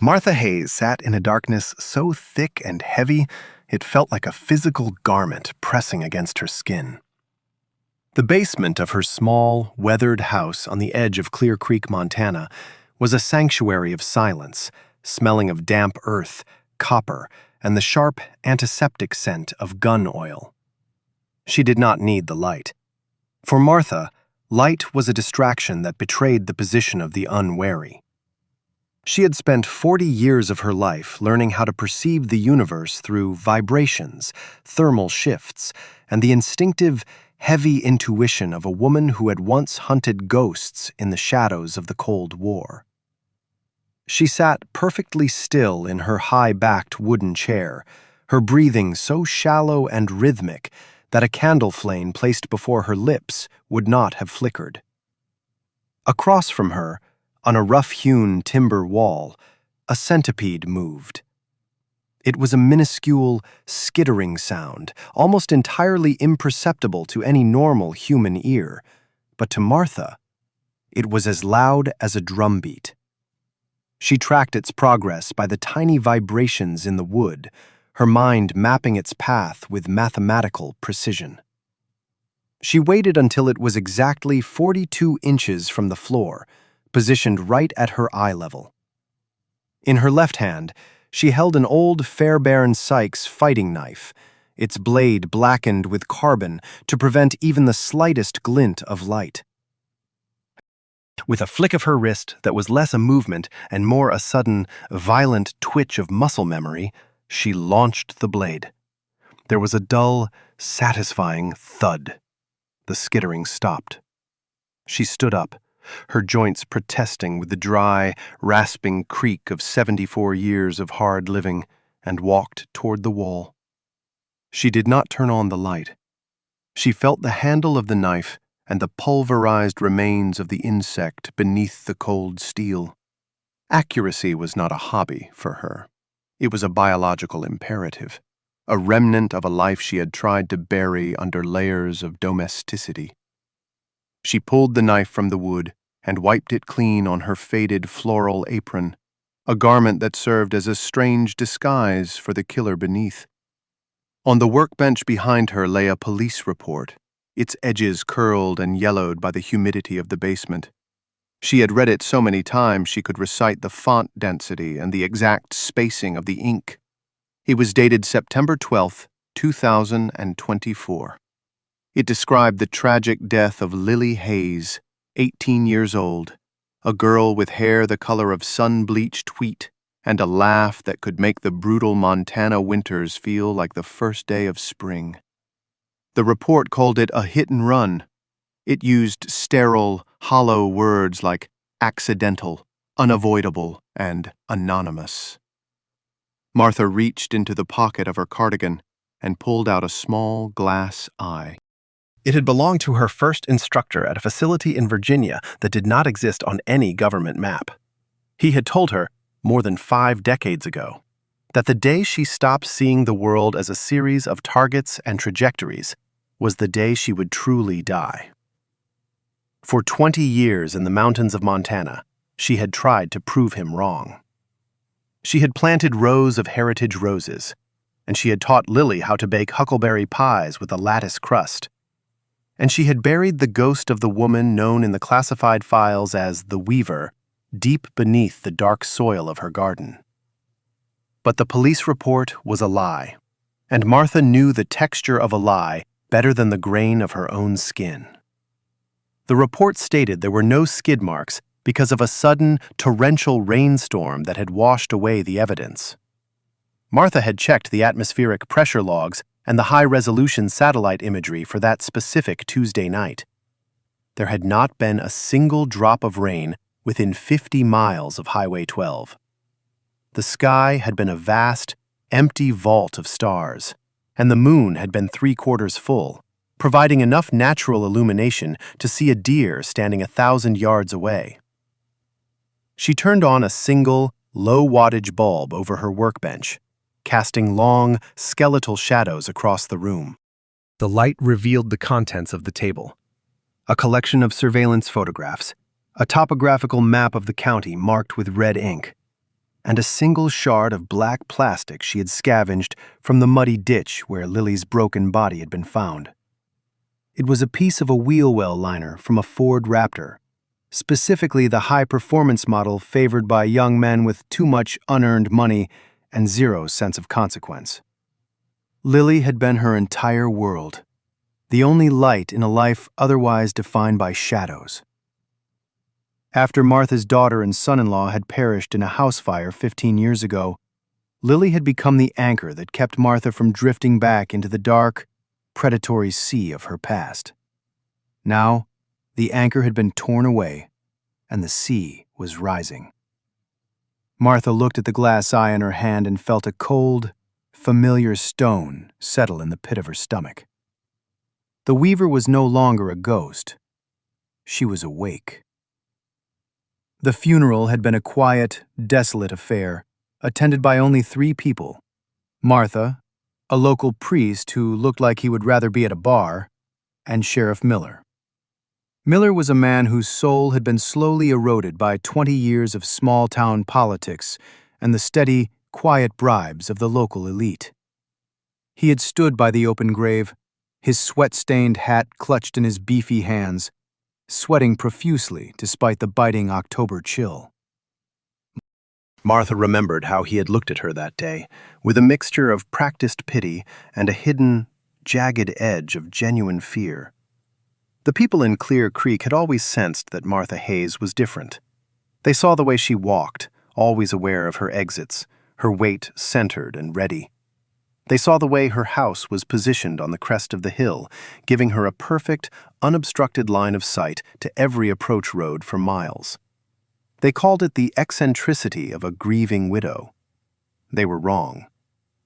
Martha Hayes sat in a darkness so thick and heavy it felt like a physical garment pressing against her skin. The basement of her small, weathered house on the edge of Clear Creek, Montana, was a sanctuary of silence, smelling of damp earth, copper, and the sharp, antiseptic scent of gun oil. She did not need the light. For Martha, light was a distraction that betrayed the position of the unwary. She had spent 40 years of her life learning how to perceive the universe through vibrations, thermal shifts, and the instinctive, heavy intuition of a woman who had once hunted ghosts in the shadows of the Cold War. She sat perfectly still in her high-backed wooden chair, her breathing so shallow and rhythmic that a candle flame placed before her lips would not have flickered. Across from her, on a rough-hewn timber wall, a centipede moved. It was a minuscule, skittering sound, almost entirely imperceptible to any normal human ear, but to Martha, it was as loud as a drumbeat. She tracked its progress by the tiny vibrations in the wood, her mind mapping its path with mathematical precision. She waited until it was exactly 42 inches from the floor, positioned right at her eye level. In her left hand, she held an old Fairbairn Sykes fighting knife, its blade blackened with carbon to prevent even the slightest glint of light. With a flick of her wrist that was less a movement and more a sudden, violent twitch of muscle memory, she launched the blade. There was a dull, satisfying thud. The skittering stopped. She stood up, her joints protesting with the dry, rasping creak of 74 years of hard living, and walked toward the wall. She did not turn on the light. She felt the handle of the knife and the pulverized remains of the insect beneath the cold steel. Accuracy was not a hobby for her. It was a biological imperative, a remnant of a life she had tried to bury under layers of domesticity. She pulled the knife from the wood and wiped it clean on her faded floral apron, a garment that served as a strange disguise for the killer beneath. On the workbench behind her lay a police report, its edges curled and yellowed by the humidity of the basement. She had read it so many times she could recite the font density and the exact spacing of the ink. It was dated September 12, 2024. It described the tragic death of Lily Hayes, 18 years old, a girl with hair the color of sun-bleached wheat and a laugh that could make the brutal Montana winters feel like the first day of spring. The report called it a hit and run. It used sterile, hollow words like accidental, unavoidable, and anonymous. Martha reached into the pocket of her cardigan and pulled out a small glass eye. It had belonged to her first instructor at a facility in Virginia that did not exist on any government map. He had told her, more than 5 decades ago, that the day she stopped seeing the world as a series of targets and trajectories was the day she would truly die. For 20 years in the mountains of Montana, she had tried to prove him wrong. She had planted rows of heritage roses, and she had taught Lily how to bake huckleberry pies with a lattice crust. And she had buried the ghost of the woman known in the classified files as the Weaver deep beneath the dark soil of her garden. But the police report was a lie, and Martha knew the texture of a lie better than the grain of her own skin. The report stated there were no skid marks because of a sudden, torrential rainstorm that had washed away the evidence. Martha had checked the atmospheric pressure logs and the high-resolution satellite imagery for that specific Tuesday night. There had not been a single drop of rain within 50 miles of Highway 12. The sky had been a vast, empty vault of stars, and the moon had been 3/4 full, providing enough natural illumination to see a deer standing 1,000 yards away. She turned on a single, low-wattage bulb over her workbench, casting long, skeletal shadows across the room. The light revealed the contents of the table. A collection of surveillance photographs, a topographical map of the county marked with red ink, and a single shard of black plastic she had scavenged from the muddy ditch where Lily's broken body had been found. It was a piece of a wheel well liner from a Ford Raptor, specifically the high-performance model favored by young men with too much unearned money and zero sense of consequence. Lily had been her entire world, the only light in a life otherwise defined by shadows. After Martha's daughter and son-in-law had perished in a house fire 15 years ago, Lily had become the anchor that kept Martha from drifting back into the dark, predatory sea of her past. Now, the anchor had been torn away, and the sea was rising. Martha looked at the glass eye in her hand and felt a cold, familiar stone settle in the pit of her stomach. The weaver was no longer a ghost. She was awake. The funeral had been a quiet, desolate affair, attended by only 3 people: Martha, a local priest who looked like he would rather be at a bar, and Sheriff Miller. Miller was a man whose soul had been slowly eroded by 20 years of small-town politics and the steady, quiet bribes of the local elite. He had stood by the open grave, his sweat-stained hat clutched in his beefy hands, sweating profusely despite the biting October chill. Martha remembered how he had looked at her that day, with a mixture of practiced pity and a hidden, jagged edge of genuine fear. The people in Clear Creek had always sensed that Martha Hayes was different. They saw the way she walked, always aware of her exits, her weight centered and ready. They saw the way her house was positioned on the crest of the hill, giving her a perfect, unobstructed line of sight to every approach road for miles. They called it the eccentricity of a grieving widow. They were wrong.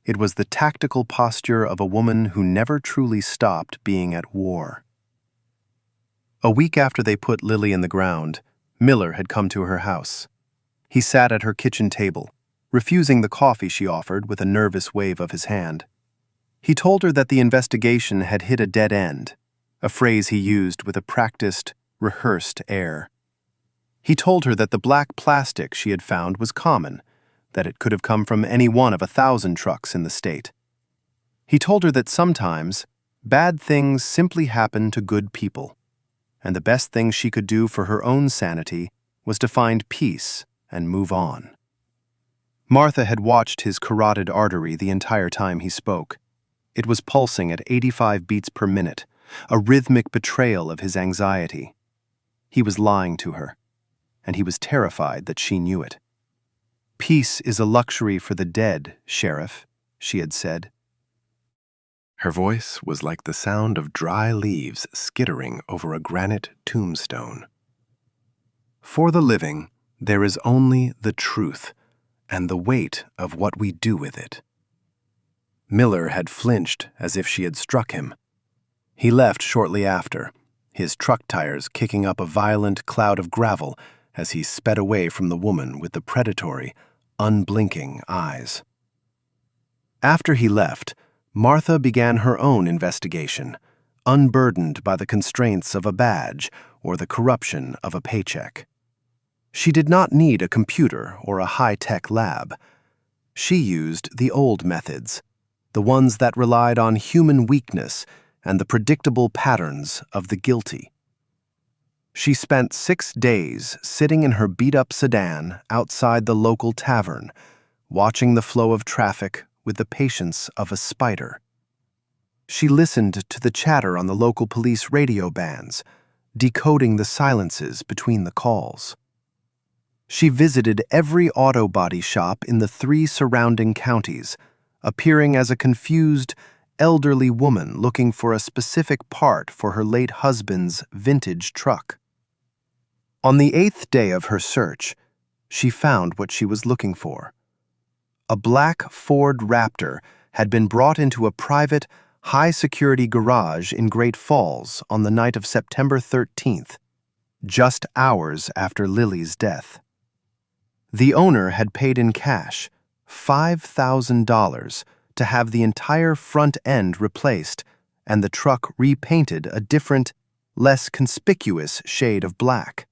It was the tactical posture of a woman who never truly stopped being at war. A week after they put Lily in the ground, Miller had come to her house. He sat at her kitchen table, refusing the coffee she offered with a nervous wave of his hand. He told her that the investigation had hit a dead end, a phrase he used with a practiced, rehearsed air. He told her that the black plastic she had found was common, that it could have come from any one of 1,000 trucks in the state. He told her that sometimes bad things simply happen to good people, and the best thing she could do for her own sanity was to find peace and move on. Martha had watched his carotid artery the entire time he spoke. It was pulsing at 85 beats per minute, a rhythmic betrayal of his anxiety. He was lying to her, and he was terrified that she knew it. "Peace is a luxury for the dead, Sheriff," she had said. Her voice was like the sound of dry leaves skittering over a granite tombstone. "For the living, there is only the truth and the weight of what we do with it." Miller had flinched as if she had struck him. He left shortly after, his truck tires kicking up a violent cloud of gravel as he sped away from the woman with the predatory, unblinking eyes. After he left, Martha began her own investigation, unburdened by the constraints of a badge or the corruption of a paycheck. She did not need a computer or a high-tech lab. She used the old methods, the ones that relied on human weakness and the predictable patterns of the guilty. She spent 6 days sitting in her beat-up sedan outside the local tavern, watching the flow of traffic with the patience of a spider. She listened to the chatter on the local police radio bands, decoding the silences between the calls. She visited every auto body shop in the 3 surrounding counties, appearing as a confused, elderly woman looking for a specific part for her late husband's vintage truck. On the 8th day of her search, she found what she was looking for. A black Ford Raptor had been brought into a private, high-security garage in Great Falls on the night of September 13th, just hours after Lily's death. The owner had paid in cash $5,000 to have the entire front end replaced and the truck repainted a different, less conspicuous shade of black.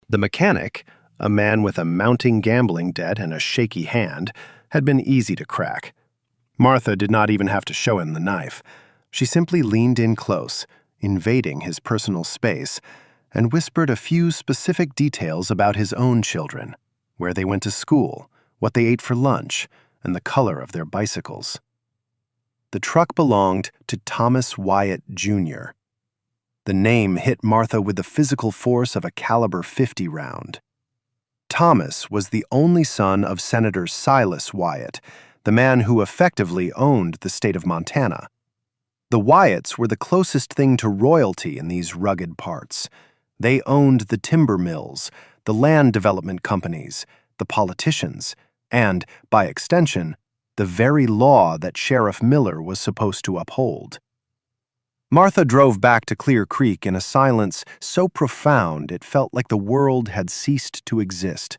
The mechanic, a man with a mounting gambling debt and a shaky hand, had been easy to crack. Martha did not even have to show him the knife. She simply leaned in close, invading his personal space, and whispered a few specific details about his own children, where they went to school, what they ate for lunch, and the color of their bicycles. The truck belonged to Thomas Wyatt, Jr. The name hit Martha with the physical force of a caliber .50 round. Thomas was the only son of Senator Silas Wyatt, the man who effectively owned the state of Montana. The Wyatts were the closest thing to royalty in these rugged parts. They owned the timber mills, the land development companies, the politicians, and, by extension, the very law that Sheriff Miller was supposed to uphold. Martha drove back to Clear Creek in a silence so profound it felt like the world had ceased to exist.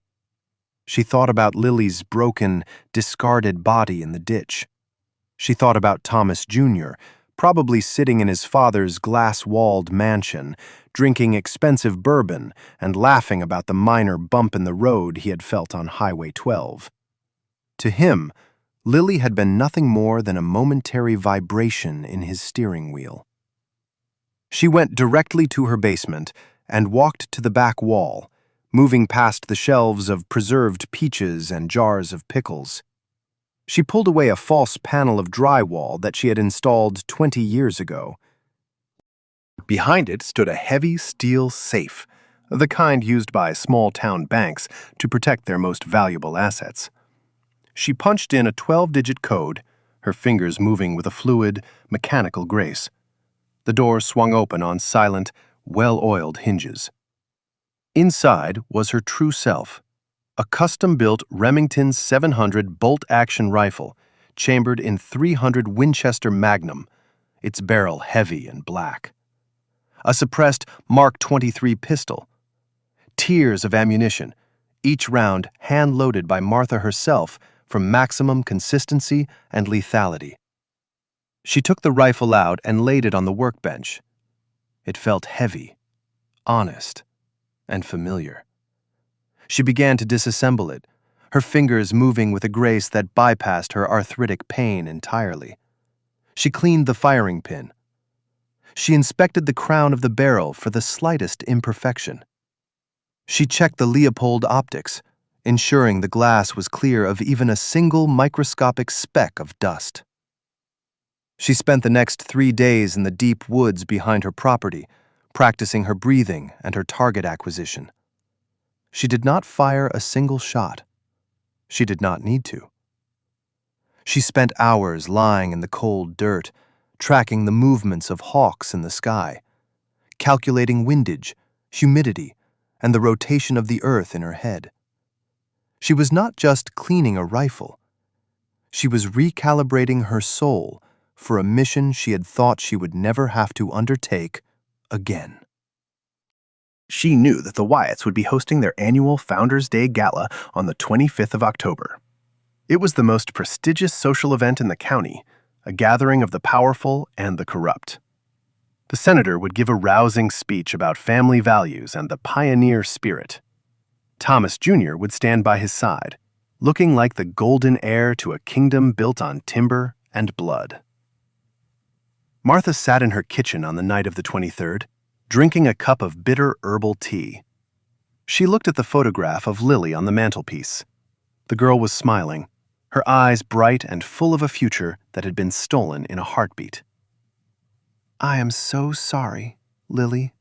She thought about Lily's broken, discarded body in the ditch. She thought about Thomas Jr., probably sitting in his father's glass-walled mansion, drinking expensive bourbon and laughing about the minor bump in the road he had felt on Highway 12. To him, Lily had been nothing more than a momentary vibration in his steering wheel. She went directly to her basement and walked to the back wall, moving past the shelves of preserved peaches and jars of pickles. She pulled away a false panel of drywall that she had installed 20 years ago. Behind it stood a heavy steel safe, the kind used by small-town banks to protect their most valuable assets. She punched in a 12-digit code, her fingers moving with a fluid, mechanical grace. The door swung open on silent, well-oiled hinges. Inside was her true self, a custom-built Remington 700 bolt-action rifle, chambered in .300 Winchester Magnum, its barrel heavy and black. A suppressed Mark 23 pistol. Tiers of ammunition, each round hand-loaded by Martha herself for maximum consistency and lethality. She took the rifle out and laid it on the workbench. It felt heavy, honest, and familiar. She began to disassemble it, her fingers moving with a grace that bypassed her arthritic pain entirely. She cleaned the firing pin. She inspected the crown of the barrel for the slightest imperfection. She checked the Leopold optics, ensuring the glass was clear of even a single microscopic speck of dust. She spent the next 3 days in the deep woods behind her property, practicing her breathing and her target acquisition. She did not fire a single shot. She did not need to. She spent hours lying in the cold dirt, tracking the movements of hawks in the sky, calculating windage, humidity, and the rotation of the earth in her head. She was not just cleaning a rifle. She was recalibrating her soul for a mission she had thought she would never have to undertake again. She knew that the Wyatts would be hosting their annual Founders' Day Gala on the 25th of October. It was the most prestigious social event in the county, a gathering of the powerful and the corrupt. The senator would give a rousing speech about family values and the pioneer spirit. Thomas Jr. would stand by his side, looking like the golden heir to a kingdom built on timber and blood. Martha sat in her kitchen on the night of the 23rd, drinking a cup of bitter herbal tea. She looked at the photograph of Lily on the mantelpiece. The girl was smiling, her eyes bright and full of a future that had been stolen in a heartbeat. "I am so sorry, Lily,"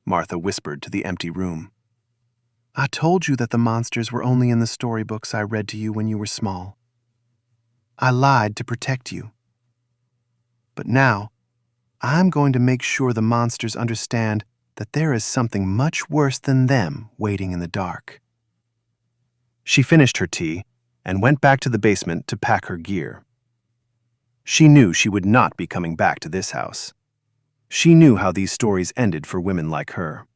Martha whispered to the empty room. "I told you that the monsters were only in the storybooks I read to you when you were small. I lied to protect you. But now, I'm going to make sure the monsters understand that there is something much worse than them waiting in the dark." She finished her tea and went back to the basement to pack her gear. She knew she would not be coming back to this house. She knew how these stories ended for women like her.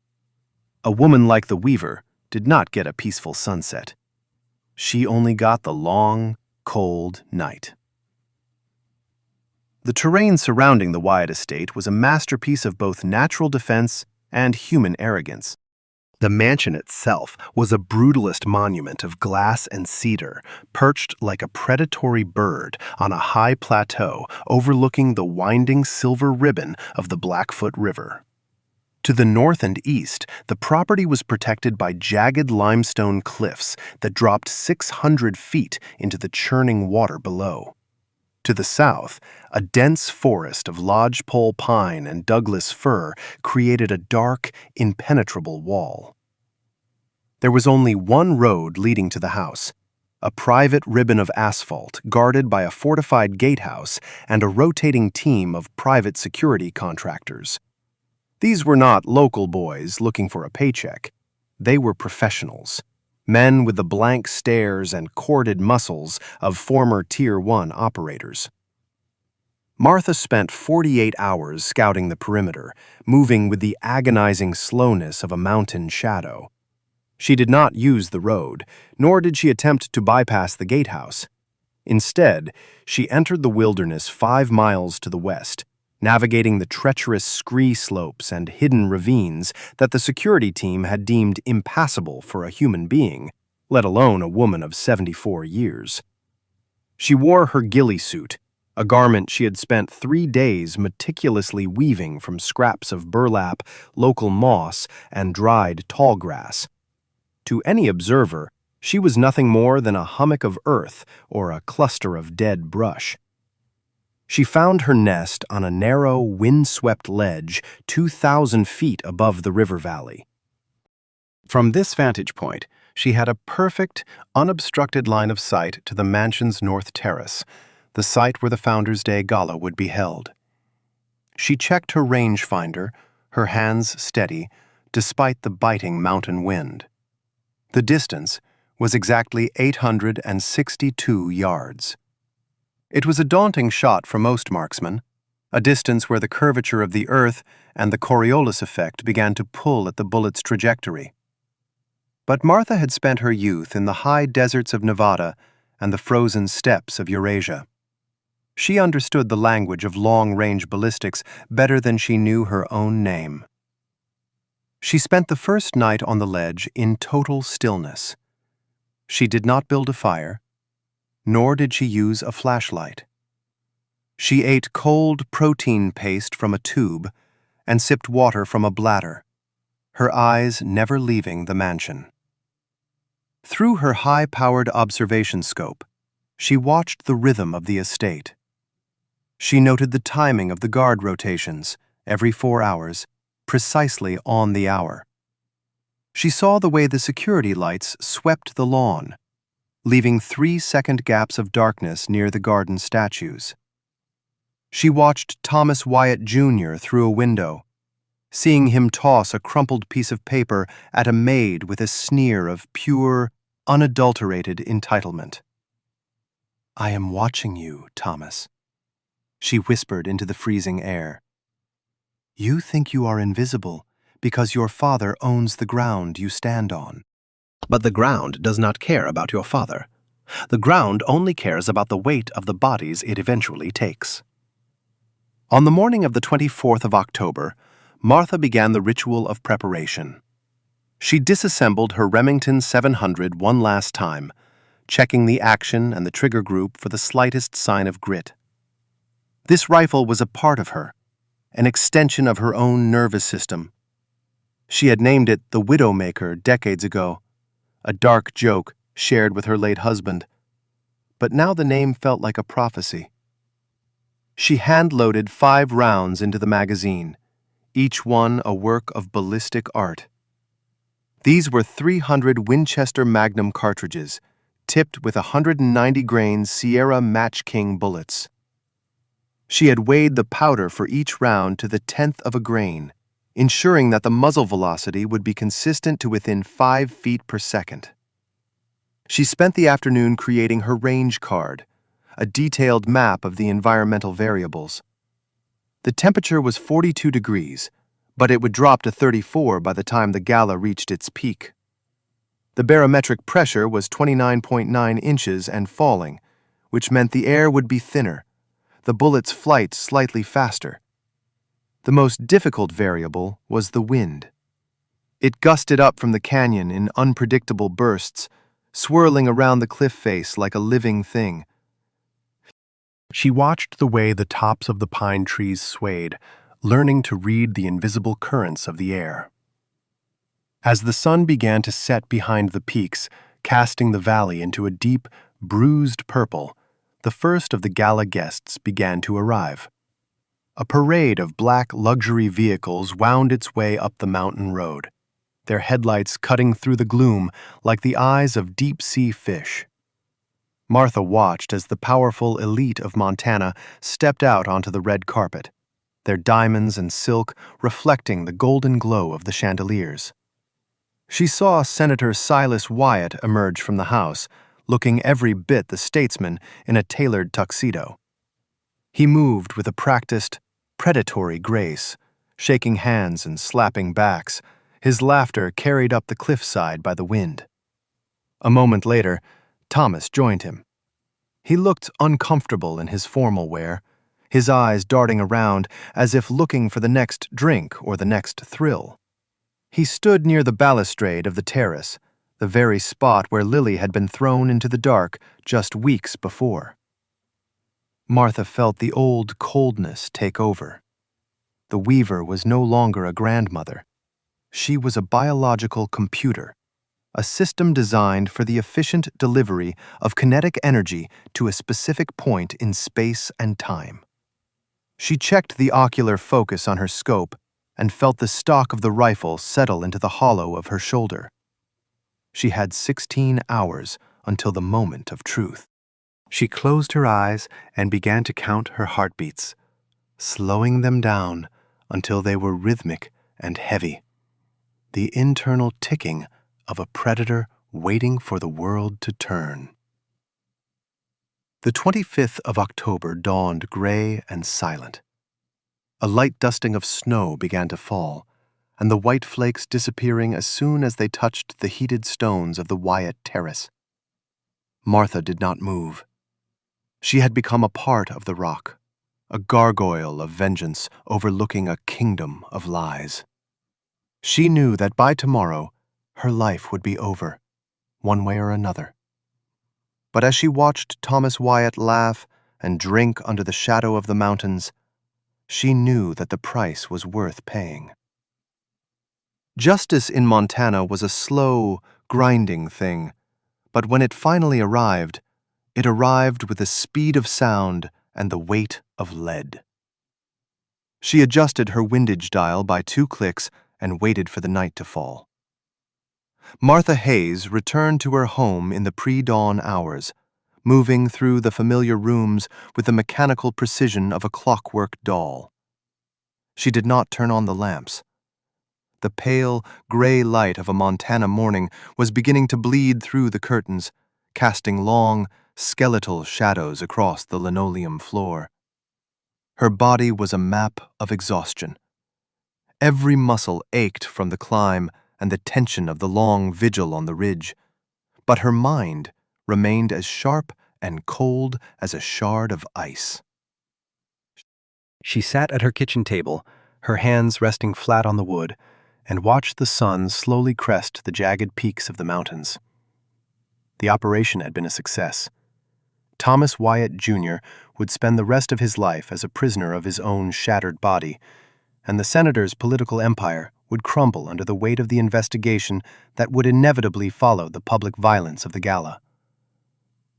A woman like the Weaver did not get a peaceful sunset. She only got the long, cold night. The terrain surrounding the Wyatt estate was a masterpiece of both natural defense and human arrogance. The mansion itself was a brutalist monument of glass and cedar, perched like a predatory bird on a high plateau overlooking the winding silver ribbon of the Blackfoot River. To the north and east, the property was protected by jagged limestone cliffs that dropped 600 feet into the churning water below. To the south, a dense forest of lodgepole pine and Douglas fir created a dark, impenetrable wall. There was only one road leading to the house, a private ribbon of asphalt guarded by a fortified gatehouse and a rotating team of private security contractors. These were not local boys looking for a paycheck. They were professionals, men with the blank stares and corded muscles of former Tier 1 operators. Martha spent 48 hours scouting the perimeter, moving with the agonizing slowness of a mountain shadow. She did not use the road, nor did she attempt to bypass the gatehouse. Instead, she entered the wilderness 5 miles to the west, navigating the treacherous scree slopes and hidden ravines that the security team had deemed impassable for a human being, let alone a woman of 74 years. She wore her ghillie suit, a garment she had spent 3 days meticulously weaving from scraps of burlap, local moss, and dried tall grass. To any observer, she was nothing more than a hummock of earth or a cluster of dead brush. She found her nest on a narrow, wind-swept ledge 2,000 feet above the river valley. From this vantage point, she had a perfect, unobstructed line of sight to the mansion's north terrace, the site where the Founders' Day Gala would be held. She checked her rangefinder, her hands steady, despite the biting mountain wind. The distance was exactly 862 yards. It was a daunting shot for most marksmen, a distance where the curvature of the earth and the Coriolis effect began to pull at the bullet's trajectory. But Martha had spent her youth in the high deserts of Nevada and the frozen steppes of Eurasia. She understood the language of long-range ballistics better than she knew her own name. She spent the first night on the ledge in total stillness. She did not build a fire, nor did she use a flashlight. She ate cold protein paste from a tube and sipped water from a bladder, her eyes never leaving the mansion. Through her high-powered observation scope, she watched the rhythm of the estate. She noted the timing of the guard rotations, every 4 hours, precisely on the hour. She saw the way the security lights swept the lawn, leaving 3-second gaps of darkness near the garden statues. She watched Thomas Wyatt Jr. through a window, seeing him toss a crumpled piece of paper at a maid with a sneer of pure, unadulterated entitlement. "I am watching you, Thomas," she whispered into the freezing air. "You think you are invisible because your father owns the ground you stand on. But the ground does not care about your father. The ground only cares about the weight of the bodies it eventually takes." On the morning of the 24th of October, Martha began the ritual of preparation. She disassembled her Remington 700 one last time, checking the action and the trigger group for the slightest sign of grit. This rifle was a part of her, an extension of her own nervous system. She had named it the Widowmaker decades ago, a dark joke shared with her late husband. But now the name felt like a prophecy. She hand-loaded 5 rounds into the magazine, each one a work of ballistic art. These were 300 Winchester Magnum cartridges, tipped with 190-grain Sierra Match King bullets. She had weighed the powder for each round to the 10th of a grain, ensuring that the muzzle velocity would be consistent to within 5 feet per second. She spent the afternoon creating her range card, a detailed map of the environmental variables. The temperature was 42 degrees, but it would drop to 34 by the time the gala reached its peak. The barometric pressure was 29.9 inches and falling, which meant the air would be thinner, the bullet's flight slightly faster. The most difficult variable was the wind. It gusted up from the canyon in unpredictable bursts, swirling around the cliff face like a living thing. She watched the way the tops of the pine trees swayed, learning to read the invisible currents of the air. As the sun began to set behind the peaks, casting the valley into a deep, bruised purple, the first of the gala guests began to arrive. A parade of black luxury vehicles wound its way up the mountain road, their headlights cutting through the gloom like the eyes of deep-sea fish. Martha watched as the powerful elite of Montana stepped out onto the red carpet, their diamonds and silk reflecting the golden glow of the chandeliers. She saw Senator Silas Wyatt emerge from the house, looking every bit the statesman in a tailored tuxedo. He moved with a practiced, predatory grace, shaking hands and slapping backs, his laughter carried up the cliffside by the wind. A moment later, Thomas joined him. He looked uncomfortable in his formal wear, his eyes darting around as if looking for the next drink or the next thrill. He stood near the balustrade of the terrace, the very spot where Lily had been thrown into the dark just weeks before. Martha felt the old coldness take over. The weaver was no longer a grandmother. She was a biological computer, a system designed for the efficient delivery of kinetic energy to a specific point in space and time. She checked the ocular focus on her scope and felt the stock of the rifle settle into the hollow of her shoulder. She had 16 hours until the moment of truth. She closed her eyes and began to count her heartbeats, slowing them down until they were rhythmic and heavy, the internal ticking of a predator waiting for the world to turn. The 25th of October dawned gray and silent. A light dusting of snow began to fall, and the white flakes disappearing as soon as they touched the heated stones of the Wyatt terrace. Martha did not move. She had become a part of the rock, a gargoyle of vengeance overlooking a kingdom of lies. She knew that by tomorrow, her life would be over, one way or another. But as she watched Thomas Wyatt laugh and drink under the shadow of the mountains, she knew that the price was worth paying. Justice in Montana was a slow, grinding thing, but when it finally arrived, it arrived with the speed of sound and the weight of lead. She adjusted her windage dial by 2 clicks and waited for the night to fall. Martha Hayes returned to her home in the pre-dawn hours, moving through the familiar rooms with the mechanical precision of a clockwork doll. She did not turn on the lamps. The pale, gray light of a Montana morning was beginning to bleed through the curtains, casting long, skeletal shadows across the linoleum floor. Her body was a map of exhaustion. Every muscle ached from the climb and the tension of the long vigil on the ridge, but her mind remained as sharp and cold as a shard of ice. She sat at her kitchen table, her hands resting flat on the wood, and watched the sun slowly crest the jagged peaks of the mountains. The operation had been a success. Thomas Wyatt, Jr. would spend the rest of his life as a prisoner of his own shattered body, and the senator's political empire would crumble under the weight of the investigation that would inevitably follow the public violence of the gala.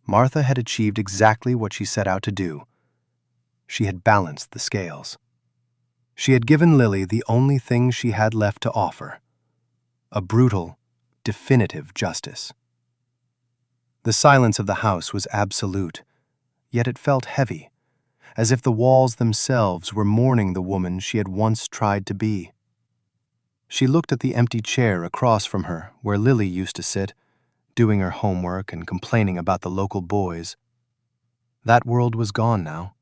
Martha had achieved exactly what she set out to do. She had balanced the scales. She had given Lily the only thing she had left to offer: a brutal, definitive justice. The silence of the house was absolute, yet it felt heavy, as if the walls themselves were mourning the woman she had once tried to be. She looked at the empty chair across from her where Lily used to sit, doing her homework and complaining about the local boys. That world was gone now,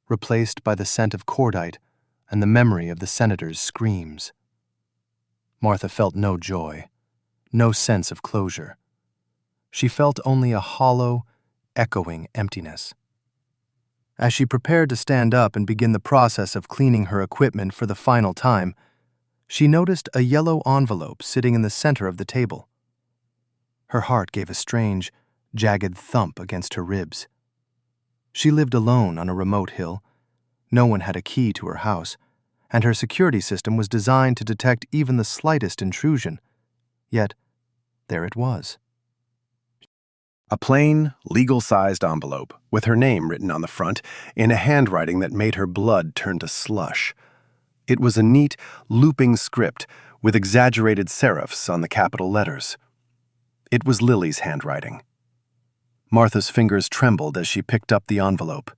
replaced by the scent of cordite and the memory of the senator's screams. Martha felt no joy, no sense of closure. She felt only a hollow, echoing emptiness. As she prepared to stand up and begin the process of cleaning her equipment for the final time, she noticed a yellow envelope sitting in the center of the table. Her heart gave a strange, jagged thump against her ribs. She lived alone on a remote hill. No one had a key to her house, and her security system was designed to detect even the slightest intrusion. Yet, there it was. A plain, legal-sized envelope with her name written on the front in a handwriting that made her blood turn to slush. It was a neat, looping script with exaggerated serifs on the capital letters. It was Lily's handwriting. Martha's fingers trembled as she picked up the envelope.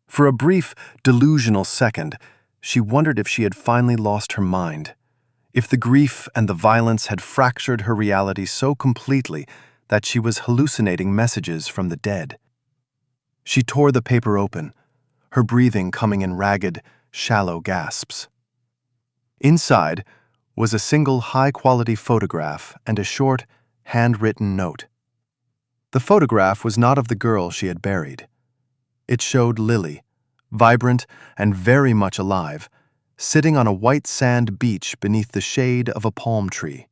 For a brief, delusional second, she wondered if she had finally lost her mind, if the grief and the violence had fractured her reality so completely that she was hallucinating messages from the dead. She tore the paper open, her breathing coming in ragged, shallow gasps. Inside was a single high-quality photograph and a short, handwritten note. The photograph was not of the girl she had buried. It showed Lily, vibrant and very much alive, sitting on a white sand beach beneath the shade of a palm tree.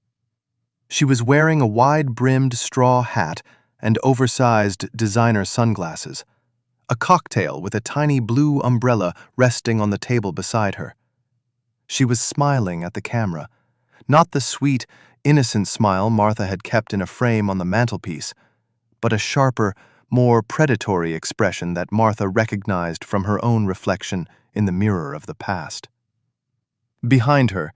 She was wearing a wide-brimmed straw hat and oversized designer sunglasses, a cocktail with a tiny blue umbrella resting on the table beside her. She was smiling at the camera, not the sweet, innocent smile Martha had kept in a frame on the mantelpiece, but a sharper, more predatory expression that Martha recognized from her own reflection in the mirror of the past. Behind her,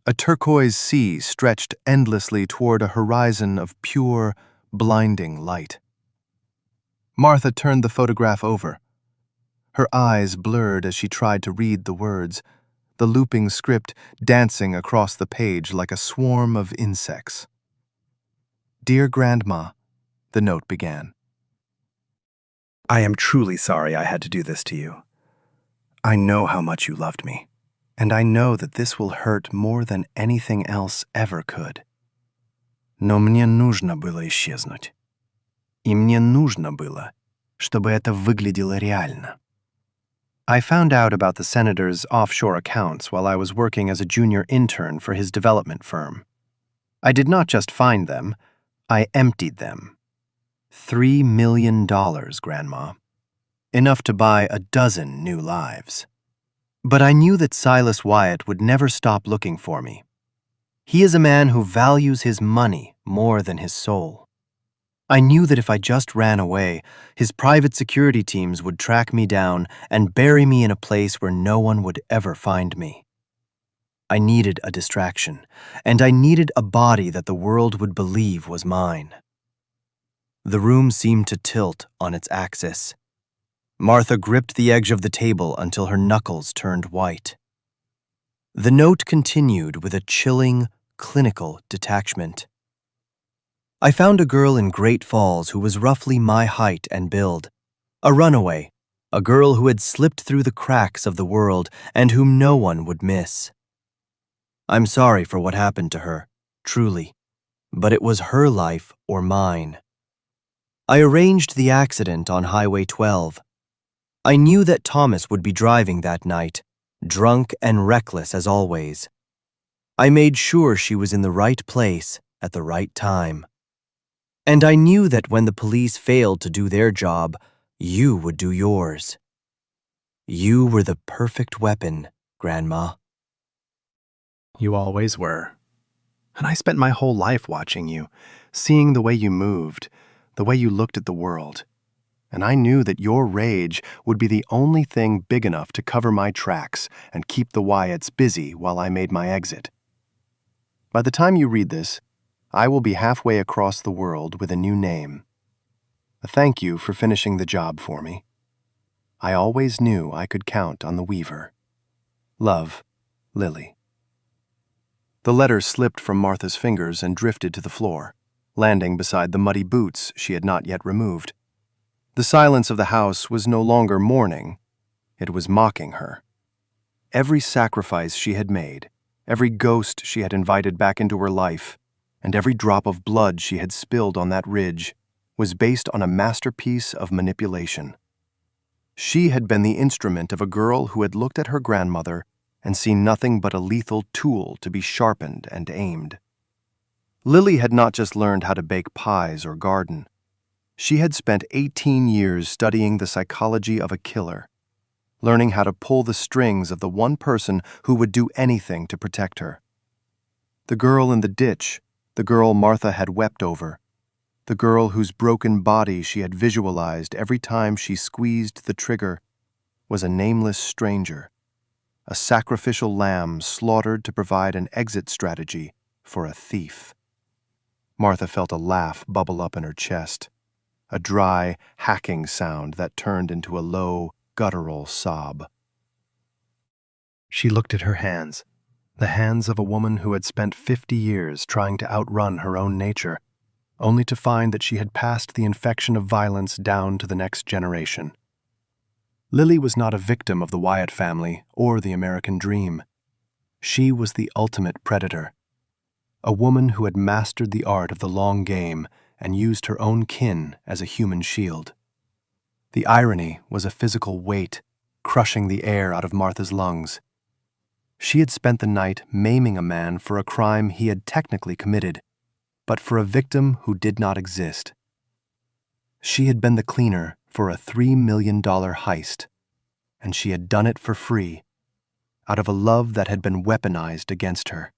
a turquoise sea stretched endlessly toward a horizon of pure, blinding light. Martha turned the photograph over. Her eyes blurred as she tried to read the words, the looping script dancing across the page like a swarm of insects. "Dear Grandma," the note began. "I am truly sorry I had to do this to you. I know how much you loved me. And I know that this will hurt more than anything else ever could. Но мне нужно было исчезнуть. И мне нужно было, чтобы это выглядело реально. I found out about the senator's offshore accounts while I was working as a junior intern for his development firm. I did not just find them, I emptied them. $3 million, Grandma. Enough to buy a dozen new lives. But I knew that Silas Wyatt would never stop looking for me. He is a man who values his money more than his soul. I knew that if I just ran away, his private security teams would track me down and bury me in a place where no one would ever find me. I needed a distraction, and I needed a body that the world would believe was mine. The room seemed to tilt on its axis. Martha gripped the edge of the table until her knuckles turned white. The note continued with a chilling, clinical detachment. I found a girl in Great Falls who was roughly my height and build, a runaway, a girl who had slipped through the cracks of the world and whom no one would miss. I'm sorry for what happened to her, truly, but it was her life or mine. I arranged the accident on Highway 12. I knew that Thomas would be driving that night, drunk and reckless as always. I made sure she was in the right place at the right time. And I knew that when the police failed to do their job, you would do yours. You were the perfect weapon, Grandma. You always were. And I spent my whole life watching you, seeing the way you moved, the way you looked at the world. And I knew that your rage would be the only thing big enough to cover my tracks and keep the Wyatts busy while I made my exit. By the time you read this, I will be halfway across the world with a new name. A thank you for finishing the job for me. I always knew I could count on the Weaver. Love, Lily. The letter slipped from Martha's fingers and drifted to the floor, landing beside the muddy boots she had not yet removed. The silence of the house was no longer mourning, it was mocking her. Every sacrifice she had made, every ghost she had invited back into her life, and every drop of blood she had spilled on that ridge was based on a masterpiece of manipulation. She had been the instrument of a girl who had looked at her grandmother and see nothing but a lethal tool to be sharpened and aimed. Lily had not just learned how to bake pies or garden. She had spent 18 years studying the psychology of a killer, learning how to pull the strings of the one person who would do anything to protect her. The girl in the ditch, the girl Martha had wept over, the girl whose broken body she had visualized every time she squeezed the trigger, was a nameless stranger, a sacrificial lamb slaughtered to provide an exit strategy for a thief. Martha felt a laugh bubble up in her chest, a dry, hacking sound that turned into a low, guttural sob. She looked at her hands, the hands of a woman who had spent 50 years trying to outrun her own nature, only to find that she had passed the infection of violence down to the next generation. Lily was not a victim of the Wyatt family or the American dream. She was the ultimate predator, a woman who had mastered the art of the long game and used her own kin as a human shield. The irony was a physical weight, crushing the air out of Martha's lungs. She had spent the night maiming a man for a crime he had technically committed, but for a victim who did not exist. She had been the cleaner for a $3 million heist, and she had done it for free, out of a love that had been weaponized against her.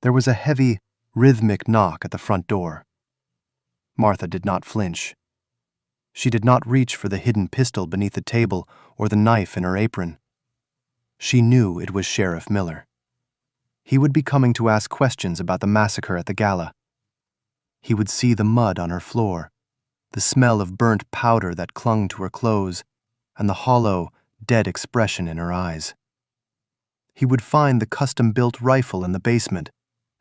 There was a heavy, rhythmic knock at the front door. Martha did not flinch. She did not reach for the hidden pistol beneath the table or the knife in her apron. She knew it was Sheriff Miller. He would be coming to ask questions about the massacre at the gala. He would see the mud on her floor, the smell of burnt powder that clung to her clothes, and the hollow, dead expression in her eyes. He would find the custom-built rifle in the basement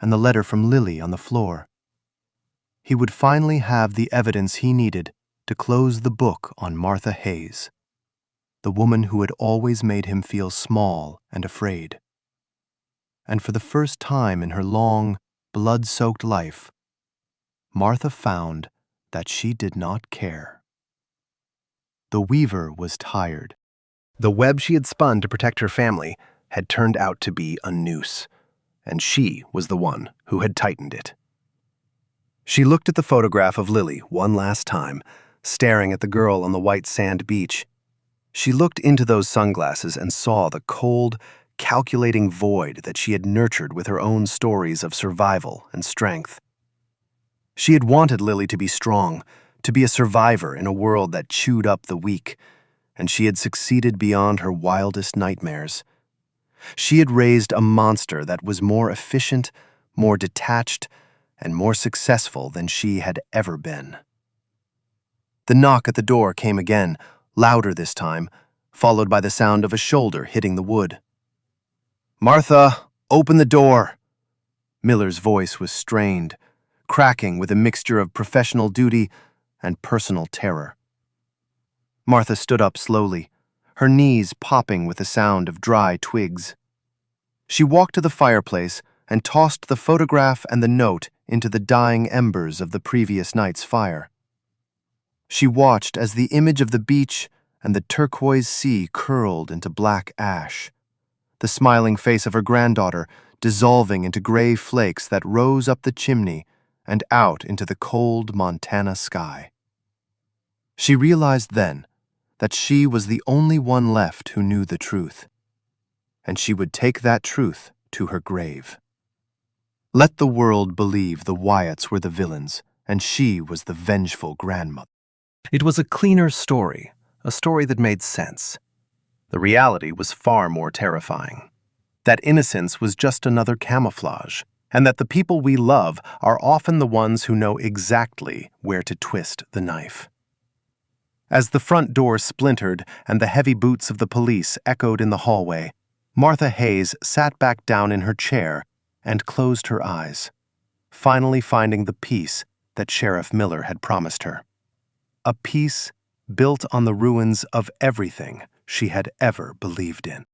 and the letter from Lily on the floor. He would finally have the evidence he needed to close the book on Martha Hayes, the woman who had always made him feel small and afraid. And for the first time in her long, blood-soaked life, Martha found that she did not care. The weaver was tired. The web she had spun to protect her family had turned out to be a noose, and she was the one who had tightened it. She looked at the photograph of Lily one last time, staring at the girl on the white sand beach. She looked into those sunglasses and saw the cold, calculating void that she had nurtured with her own stories of survival and strength. She had wanted Lily to be strong, to be a survivor in a world that chewed up the weak, and she had succeeded beyond her wildest nightmares. She had raised a monster that was more efficient, more detached, and more successful than she had ever been. The knock at the door came again, louder this time, followed by the sound of a shoulder hitting the wood. "Martha, open the door!" Miller's voice was strained, cracking with a mixture of professional duty and personal terror. Martha stood up slowly, her knees popping with the sound of dry twigs. She walked to the fireplace and tossed the photograph and the note into the dying embers of the previous night's fire. She watched as the image of the beach and the turquoise sea curled into black ash, the smiling face of her granddaughter dissolving into gray flakes that rose up the chimney and out into the cold Montana sky. She realized then that she was the only one left who knew the truth, and she would take that truth to her grave. Let the world believe the Wyatts were the villains, and she was the vengeful grandmother. It was a cleaner story, a story that made sense. The reality was far more terrifying. That innocence was just another camouflage, and that the people we love are often the ones who know exactly where to twist the knife. As the front door splintered and the heavy boots of the police echoed in the hallway, Martha Hayes sat back down in her chair and closed her eyes, finally finding the peace that Sheriff Miller had promised her. A peace built on the ruins of everything she had ever believed in.